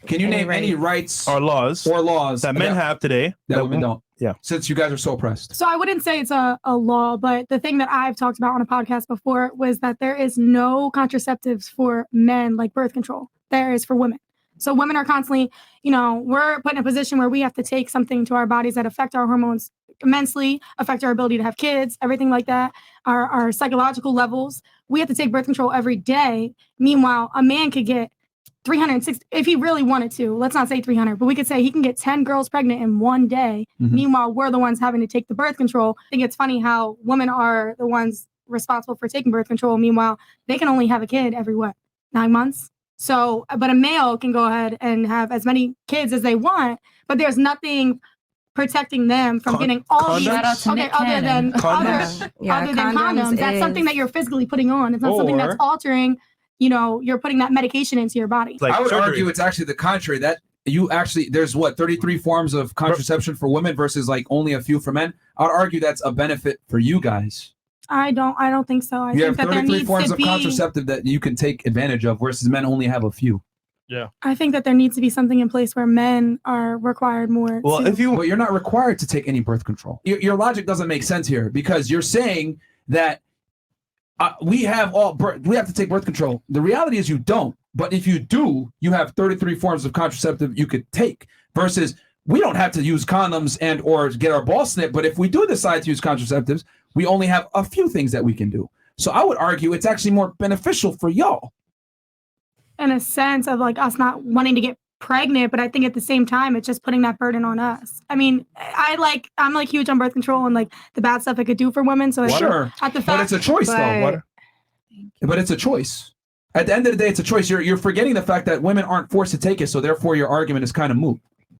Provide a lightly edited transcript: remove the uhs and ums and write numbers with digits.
Can you name any rights or laws that men have today that women don't? Yeah. Since you guys are so oppressed. So I wouldn't say it's a law, but the thing that I've talked about on a podcast before was that there is no contraceptives for men like birth control. There is for women. So women are constantly, we're put in a position where we have to take something to our bodies that affect our hormones immensely, affect our ability to have kids, everything like that, our psychological levels. We have to take birth control every day. Meanwhile, a man could get 360, if he really wanted to, let's not say 300, but we could say he can get 10 girls pregnant in one day. Mm-hmm. Meanwhile, we're the ones having to take the birth control. I think it's funny how women are the ones responsible for taking birth control. Meanwhile, they can only have a kid every 9 months? So, but a male can go ahead and have as many kids as they want, but there's nothing protecting them from getting all these, other than condoms. That's something that you're physically putting on. It's not something that's altering. You're putting that medication into your body. Like I would argue it's actually the contrary. That there's 33 forms of contraception for women versus like only a few for men. I would argue that's a benefit for you guys. I don't think so. I think have 33 forms of contraceptive that you can take advantage of versus men only have a few. Yeah. I think that there needs to be something in place where men are required more. Well, but you're not required to take any birth control. Your logic doesn't make sense here because you're saying that we have to take birth control. The reality is you don't. But if you do, you have 33 forms of contraceptive you could take versus we don't have to use condoms and or get our balls snipped. But if we do decide to use contraceptives, we only have a few things that we can do. So I would argue it's actually more beneficial for y'all. In a sense of like us not wanting to get pregnant, but I think at the same time, it's just putting that burden on us. I mean, I'm like huge on birth control and like the bad stuff it could do for women. So sure, but it's a choice though. But it's a choice. At the end of the day, it's a choice. You're forgetting the fact that women aren't forced to take it, so therefore your argument is kind of moot.